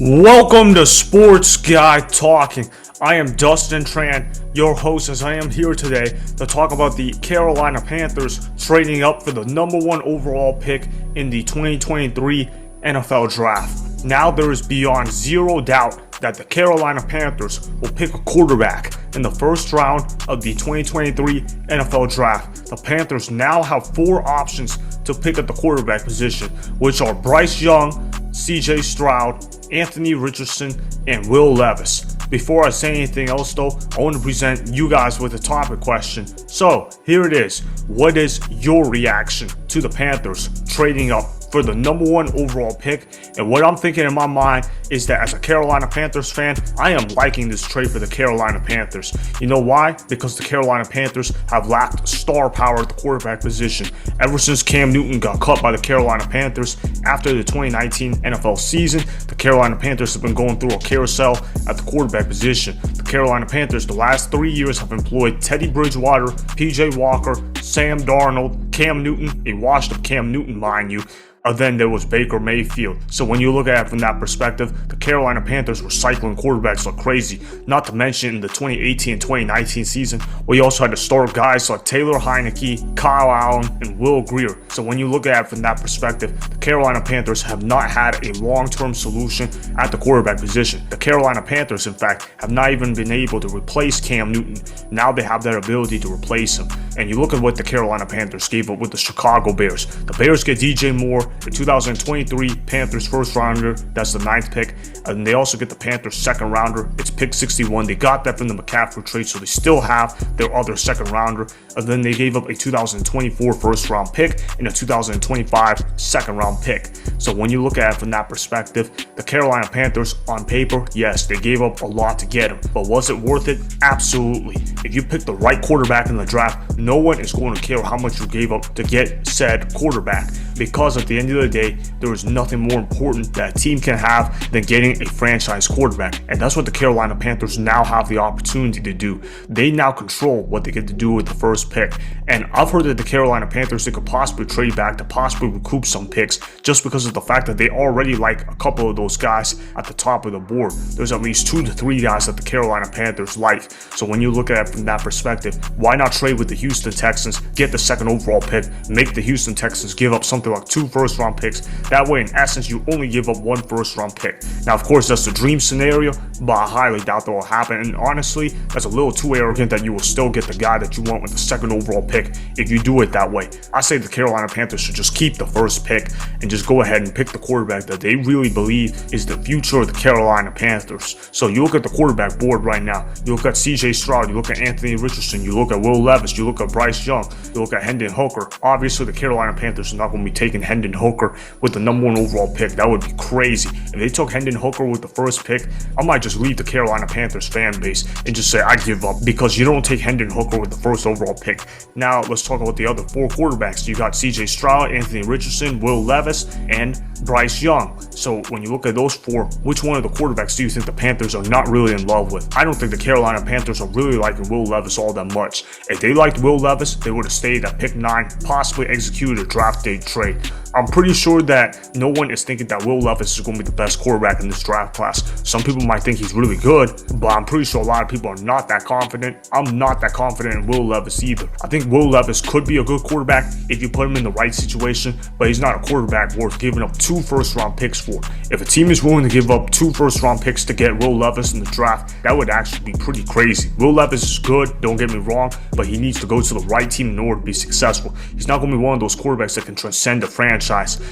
Welcome to Sports Guy Talking. I am Dustin Tran, your host, as I am here today to talk about the Carolina Panthers trading up for the number one overall pick in the 2023 NFL Draft. Now there is beyond zero doubt that the Carolina Panthers will pick a quarterback in the first round of the 2023 NFL Draft. The Panthers now have four options to pick at the quarterback position, which are Bryce Young, CJ Stroud, Anthony Richardson, and Will Levis. Before I say anything else though, I want to present you guys with a topic question. So here it is. What is your reaction to the Panthers trading up for the number one overall pick? And what I'm thinking in my mind is that as a Carolina Panthers fan, I am liking this trade for the Carolina Panthers. You know why? Because the Carolina Panthers have lacked star power at the quarterback position. Ever since Cam Newton got cut by the Carolina Panthers after the 2019 NFL season, the Carolina Panthers have been going through a carousel at the quarterback position. The Carolina Panthers the last 3 years have employed Teddy Bridgewater, PJ Walker, Sam Darnold, Cam Newton, a washed up Cam Newton, mind you. Then there was Baker Mayfield. So when you look at it from that perspective, the Carolina Panthers were cycling quarterbacks like crazy. Not to mention in the 2018 and 2019 season, we also had to start guys like Taylor Heineke, Kyle Allen, and Will Grier. So when you look at it from that perspective, the Carolina Panthers have not had a long-term solution at the quarterback position. The Carolina Panthers, in fact, have not even been able to replace Cam Newton. Now they have that ability to replace him. And you look at what the Carolina Panthers gave up with the Chicago Bears. The Bears get DJ Moore, the 2023 Panthers first rounder, that's the 9th pick, and they also get the Panthers second rounder, it's pick 61. They got that from the McCaffrey trade, so they still have their other second rounder, and then they gave up a 2024 first round pick and a 2025 second round pick. So when you look at it from that perspective, the Carolina Panthers on paper, yes, they gave up a lot to get him, but was it worth it? Absolutely. If you pick the right quarterback in the draft, no one is going to care how much you gave up to get said quarterback, because at the end of the day, there is nothing more important that a team can have than getting a franchise quarterback. And that's what the Carolina Panthers now have the opportunity to do. They now control what they get to do with the first pick. And I've heard that the Carolina Panthers, they could possibly trade back to possibly recoup some picks just because of the fact that they already like a couple of those guys at the top of the board. There's at least 2 to 3 guys that the Carolina Panthers like. So when you look at it from that perspective, why not trade with the Houston Texans, get the second overall pick, make the Houston Texans give up something like 2 first round picks. That way, in essence, you only give up 1 first round pick. Now, of course, that's the dream scenario, but I highly doubt that will happen. And honestly, that's a little too arrogant that you will still get the guy that you want with the second overall pick if you do it that way. I say the Carolina Panthers should just keep the first pick and just go ahead and pick the quarterback that they really believe is the future of the Carolina Panthers. So you look at the quarterback board right now. You look at CJ Stroud, you look at Anthony Richardson, you look at Will Levis, you look at Bryce Young, you look at Hendon Hooker. Obviously, the Carolina Panthers are not going to be taking Hendon Hooker with the number one overall pick. That would be crazy. If they took Hendon Hooker with the first pick, I might just leave the Carolina Panthers fan base and just say I give up, because you don't take Hendon Hooker with the first overall pick. Now let's talk about the other 4 quarterbacks. You got CJ Stroud, Anthony Richardson, Will Levis, and Bryce Young. So when you look at those 4, which one of the quarterbacks do you think the Panthers are not really in love with? I don't think the Carolina Panthers are really liking Will Levis all that much. If they liked Will Levis, they would have stayed at pick 9, possibly executed a draft day trade. I'm pretty sure that no one is thinking that Will Levis is going to be the best quarterback in this draft class. Some people might think he's really good, but I'm pretty sure a lot of people are not that confident. I'm not that confident in Will Levis either. I think Will Levis could be a good quarterback if you put him in the right situation, but he's not a quarterback worth giving up 2 first round picks for. If a team is willing to give up 2 first round picks to get Will Levis in the draft, that would actually be pretty crazy. Will Levis is good, don't get me wrong, but he needs to go to the right team in order to be successful. He's not going to be one of those quarterbacks that can transcend the franchise.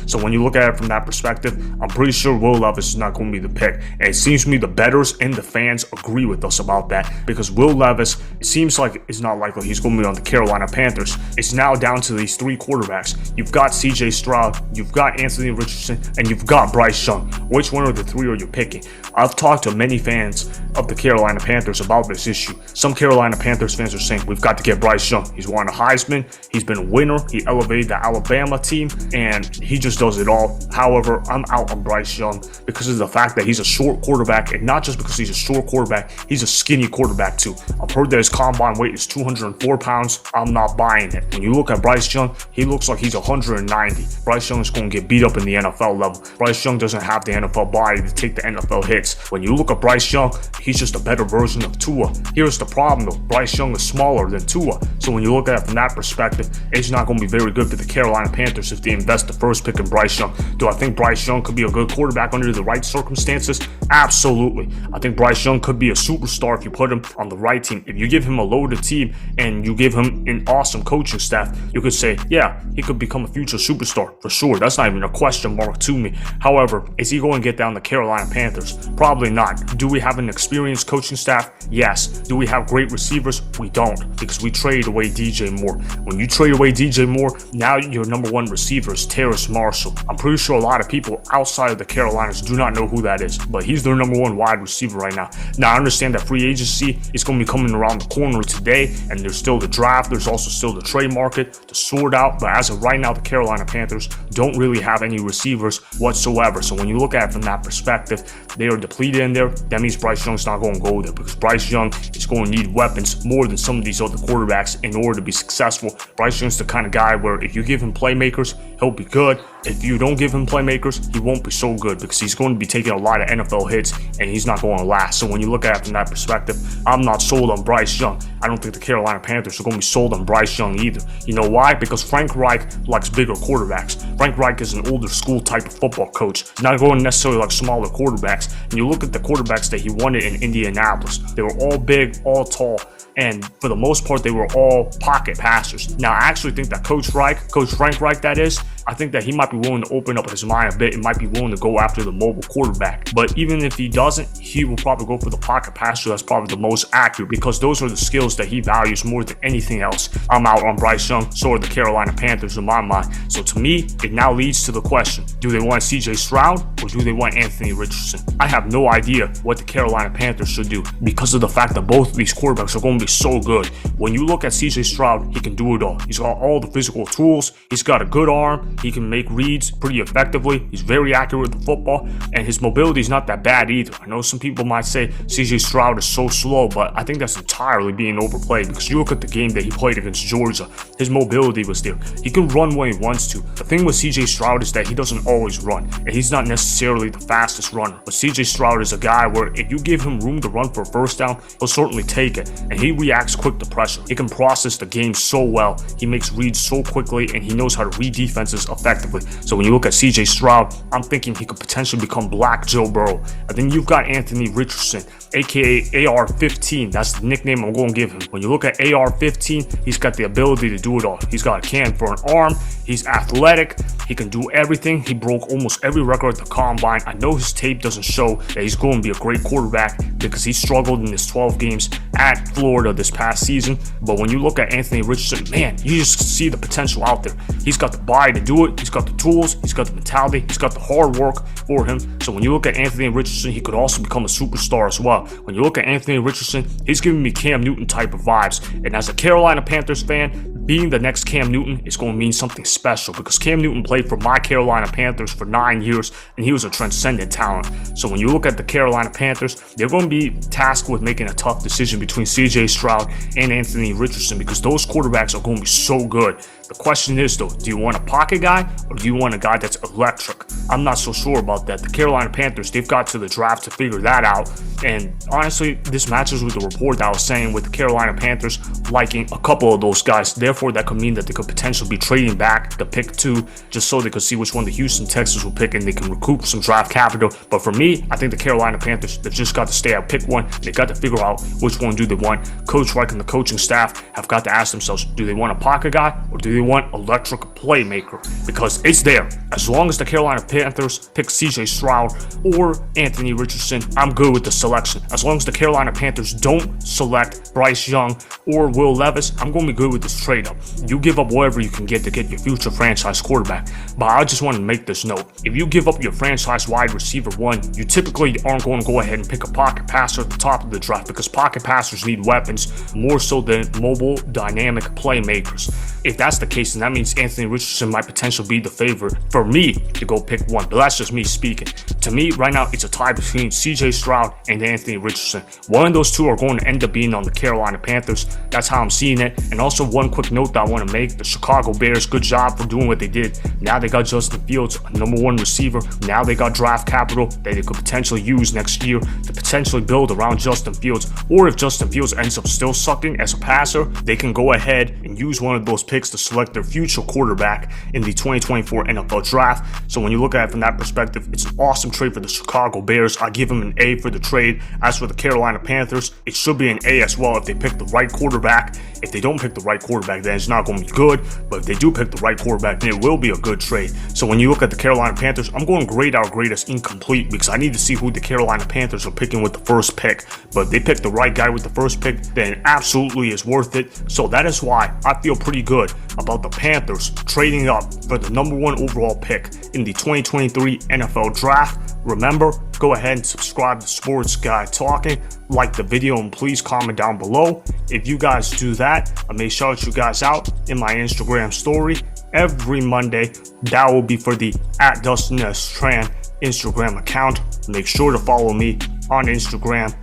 So when you look at it from that perspective, I'm pretty sure Will Levis is not going to be the pick. And it seems to me the bettors and the fans agree with us about that, because Will Levis, it seems like it's not likely he's going to be on the Carolina Panthers. It's now down to these 3 quarterbacks. You've got CJ Stroud, you've got Anthony Richardson, and you've got Bryce Young. Which one of the 3 are you picking? I've talked to many fans of the Carolina Panthers about this issue. Some Carolina Panthers fans are saying we've got to get Bryce Young. He's won a Heisman, he's been a winner, he elevated the Alabama team, and and he just does it all. However, I'm out on Bryce Young because of the fact that he's a short quarterback, and not just because he's a short quarterback, he's a skinny quarterback too. I've heard that his combine weight is 204 pounds. I'm not buying it. When you look at Bryce Young, he looks like he's 190. Bryce Young is going to get beat up in the NFL level. Bryce Young doesn't have the NFL body to take the NFL hits. When you look at Bryce Young, he's just a better version of Tua. Here's the problem though, Bryce Young is smaller than Tua. So when you look at it from that perspective, it's not going to be very good for the Carolina Panthers if they invest the first pick in Bryce Young. Do I think Bryce Young could be a good quarterback under the right circumstances? Absolutely. I think Bryce Young could be a superstar if you put him on the right team. If you give him a loaded team and you give him an awesome coaching staff, you could say, yeah, he could become a future superstar for sure. That's not even a question mark to me. However, is he going to get down the Carolina Panthers? Probably not. Do we have an experienced coaching staff? Yes. Do we have great receivers? We don't, because we traded away DJ Moore. When you trade away DJ Moore, now your number one receiver is Terrace Marshall. I'm pretty sure a lot of people outside of the Carolinas do not know who that is, but he's their number one wide receiver right now. Now, I understand that free agency is going to be coming around the corner today, and there's still the draft. There's also still the trade market to sort out, but as of right now, the Carolina Panthers don't really have any receivers whatsoever. So when you look at it from that perspective, they are depleted in there. That means Bryce Young's not going to go there, because Bryce Young is going to need weapons more than some of these other quarterbacks in order to be successful. Bryce Young's the kind of guy where if you give him playmakers, he'll be good. If you don't give him playmakers, he won't be so good, because he's going to be taking a lot of NFL hits and he's not going to last. So when you look at it from that perspective, I'm not sold on Bryce Young. I don't think the Carolina Panthers are going to be sold on Bryce Young either. You know why? Because Frank Reich likes bigger quarterbacks. Frank Reich is an older school type of football coach, not going necessarily like smaller quarterbacks. And you look at the quarterbacks that he wanted in Indianapolis. They were all big, all tall, and for the most part, they were all pocket passers. Now, I actually think that Coach Frank Reich, that is, I think that he might be willing to open up his mind a bit and might be willing to go after the mobile quarterback. But even if he doesn't, he will probably go for the pocket passer. That's probably the most accurate, because those are the skills that he values more than anything else. I'm out on Bryce Young, so are the Carolina Panthers in my mind. So to me, it now leads to the question, do they want CJ Stroud or do they want Anthony Richardson? I have no idea what the Carolina Panthers should do, because of the fact that both of these quarterbacks are going to be so good. When you look at CJ Stroud, he can do it all. He's got all the physical tools. He's got a good arm. He can make reads pretty effectively. He's very accurate with the football, and his mobility is not that bad either. I know some people might say CJ Stroud is so slow, but I think that's entirely being overplayed, because you look at the game that he played against Georgia, his mobility was there. He can run when he wants to. The thing with CJ Stroud is that he doesn't always run, and he's not necessarily the fastest runner. But CJ Stroud is a guy where if you give him room to run for a first down, he'll certainly take it, and he reacts quick to pressure. He can process the game so well. He makes reads so quickly, and he knows how to read defenses effectively. So when you look at CJ Stroud, I'm thinking he could potentially become Black Joe Burrow. And then you've got Anthony Richardson, aka AR-15. That's the nickname I'm going to give him. When you look at AR-15, he's got the ability to do it all. He's got a cannon for an arm. He's athletic. He can do everything. He broke almost every record at the combine. I know his tape doesn't show that he's going to be a great quarterback, because he struggled in his 12 games at Florida this past season. But when you look at Anthony Richardson, man, you just see the potential out there. He's got the body to do it. He's got the tools. He's got the mentality. He's got the hard work for him. So when you look at Anthony Richardson, he could also become a superstar as well. When you look at Anthony Richardson, he's giving me Cam Newton type of vibes. And as a Carolina Panthers fan, being the next Cam Newton is going to mean something special, because Cam Newton played for my Carolina Panthers for 9 years, and he was a transcendent talent. So when you look at the Carolina Panthers, they're going to be tasked with making a tough decision between CJ Stroud and Anthony Richardson, because those quarterbacks are going to be so good. The question is, though, do you want a pocket guy or do you want a guy that's electric? I'm not so sure about that. The Carolina Panthers, they've got to the draft to figure that out. And honestly, this matches with the report that I was saying with the Carolina Panthers liking a couple of those guys. Therefore, that could mean that they could potentially be trading back the pick 2 just so they could see which one the Houston Texans will pick and they can recoup some draft capital. But for me, I think the Carolina Panthers, they've just got to stay at pick 1. They got to figure out which one do they want. Coach Reich and the coaching staff have got to ask themselves, do they want a pocket guy or do they want electric playmaker? Because it's there. As long as the Carolina Panthers pick CJ Stroud or Anthony Richardson, I'm good with the selection. As long as the Carolina Panthers don't select Bryce Young or Will Levis, I'm going to be good with this trade. up. You give up whatever you can get to get your future franchise quarterback. But I just want to make this note. If you give up your franchise wide receiver one, you typically aren't going to go ahead and pick a pocket passer at the top of the draft, because pocket passers need weapons more so than mobile, dynamic playmakers. If that's the case, then that means Anthony Richardson might potentially be the favorite for me to go pick one. But that's just me speaking. To me, right now, it's a tie between CJ Stroud and Anthony Richardson. One of those two are going to end up being on the Carolina Panthers. That's how I'm seeing it. And also, one quick note that I want to make: the Chicago Bears, good job for doing what they did. Now they got Justin Fields, a #1 receiver. Now they got draft capital that they could potentially use next year to potentially build around Justin Fields. Or if Justin Fields ends up still sucking as a passer, they can go ahead and use one of those picks to select their future quarterback in the 2024 NFL Draft. So when you look at it from that perspective, it's an awesome trade for the Chicago Bears. I give them an A for the trade. As for the Carolina Panthers, it should be an A as well if they pick the right quarterback. If they don't pick the right quarterback, then it's not going to be good. But if they do pick the right quarterback, then it will be a good trade. So when you look at the Carolina Panthers, I'm going grade out grade as incomplete, because I need to see who the Carolina Panthers are picking with the first pick. But if they pick the right guy with the first pick, then it absolutely is worth it. So that is why I feel pretty good about the Panthers trading up for the #1 overall pick in the 2023 NFL Draft. Remember, go ahead and subscribe to Sports Guy Talking, like the video, and please comment down below. If you guys do that, I may shout you guys out in my Instagram story every Monday. That will be for the @DustinTran Instagram account. Make sure to follow me on Instagram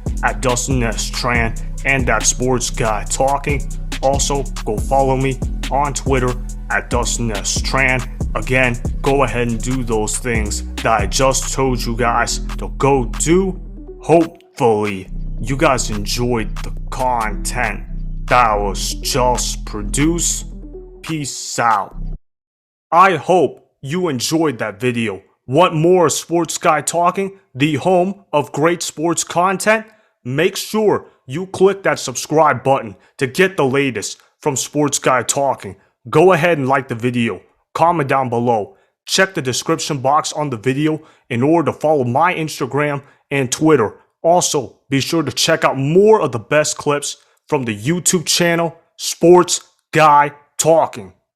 @DustinTran and Sports Guy Talking. Also, go follow me on Twitter @DustinTran. Again, go ahead and do those things that I just told you guys to go do. Hopefully, you guys enjoyed the content that was just produced. Peace out. I hope you enjoyed that video. Want more Sports Guy Talking, the home of great sports content? Make sure you click that subscribe button to get the latest from Sports Guy Talking. Go ahead and like the video. Comment down below. Check the description box on the video in order to follow my Instagram and Twitter. Also, be sure to check out more of the best clips from the YouTube channel Sports Guy Talking.